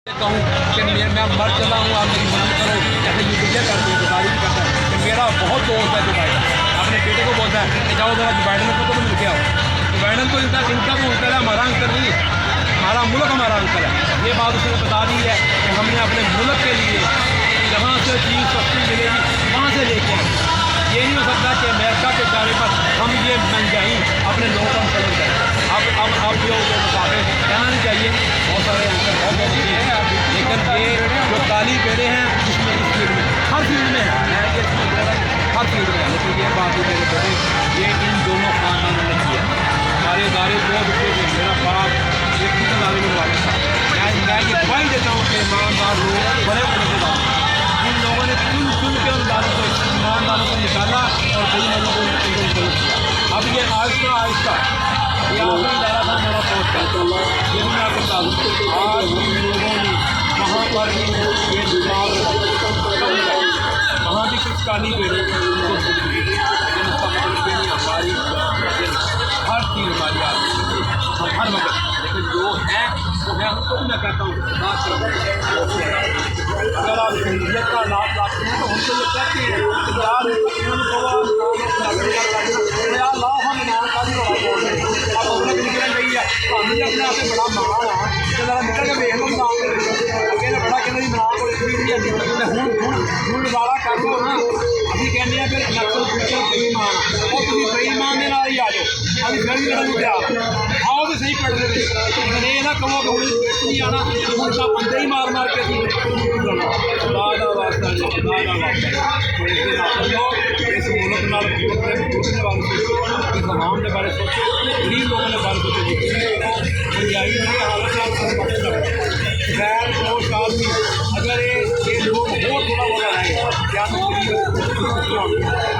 कहूँ कि मैं मर चला हूँ, आप मेरी मदद करो, ऐसे यूट्यूब करते हैं, गुजारिश भी करता है कि मेरा बहुत दोस्त है जो बाइडन, अपने बेटे को बोलता है कि जाओ जरा बाइडन को तो मिल के आओ। तो बाइडन को इनका तो अंकल है, हमारा अंकल नहीं, हमारा मुल्क हमारा अंकल है। ये बात उसने बता दी है कि हमने अपने मुल्क के लिए जहाँ से चीज़ सस्ती मिलेगी वहाँ से लेके आए। ये नहीं हो सकता कि अमेरिका के चारे पर हम ये महंगाई अपने लोगों को मुसलम करें। अब जो मुसाफिर कहना नहीं चाहिए, बहुत सारे अंकल बहुत अच्छे हैं, लेकिन ये जो काली पेड़े हैं इसमें इस फील्ड में हर फील्ड में है, हर फील्ड में है। लेकिन ये बात ही मेरे बेटे ये इन दोनों खानदानों ने किया। हमारे इदारे बहुत अच्छे थे, मेरा बाप एक ही इदारे में वाले था। मैं ये गवाही देता हूँ कि ईमानदार लोग बड़े बड़े इदारे, इन लोगों ने चुन चुन के उन इदारों को ईमानदारों को निकाला और कई लोगों को कंट्रोल किया। अब ये आहिस्ता आहिस्ता ये आखिरी इदारा था मेरा पोस्ट का, ये भी मैं आपको बता दूँ। आज हम लोगों ने वहाँ पर ये दुकान वहाँ भी कुछ काली पेड़े उनको छूट दी, लेकिन उसका मतलब ये नहीं हमारी हर चीज़ हमारी आती है, हम हर वक्त, लेकिन जो है वो है। उनको भी मैं कहता हूँ बात करो, अगर आप शहूलियत का लाभ लाते हैं तो हमसे ये कहते हैं कि यार यार लाओ हम इनाम का भी बड़ा बोल रहे हैं। अब पब्लिक निकल रही है, हम भी अपने आप में बड़ा मान आ कि जरा निकल के देख लो इनाम के अगे बड़ा कहते जी इनाम को इतनी नहीं है हूँ दोबारा कर लो ना। अभी कहने हैं फिर नक्सल फुसल बेईमान और तुम बेईमान के नाल ही आ जाओ, अभी फिर भी लड़न तैयार आओ तो सही पढ़ रहे। लेकिन ये ना कहो कि हूँ नहीं आना, हूँ तो बंदे ही मार मार के खुदा का वास्ता जी, खुदा का वास्ता इस मुल्क नाल जुड़ने वाले सोचो, इस आवाम के बारे सोचो, गरीब लोगों के बारे सोचो। महंगाई की हालत गैर पोश आदमी अगर ये लोग और थोड़ा बोला है क्या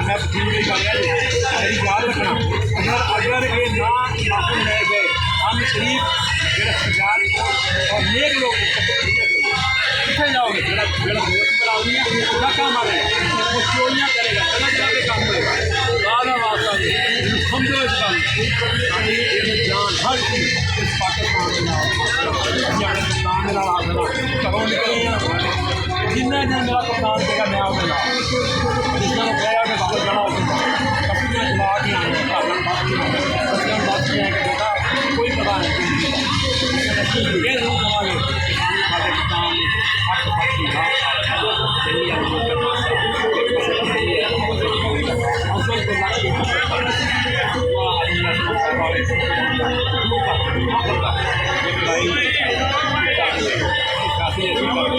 मैं ठीक नहीं कर रहा, मेरी याद रखना अगर ये ना माफी ले गए हम शरीफ बेरोजगार और नेक लोग कितने जाओगे, मेरा दोस्त आदमी है क्या काम आ रहा है, वो चोरियाँ करेगा, तरह तरह के काम करेगा। ज़्यादा वास्ता समझो इस गल जान हर चीज़ इस पाकिस्तान में घरों निकले जिन्हें दिन मेरा कप्तान देगा मैं आपके नाम जिसने कहा कि बाहर जाना होगा कपड़े चला के बात किया कि बेटा कोई पता नहीं ये जरूर कमांगे पाकिस्तान में काफ़ी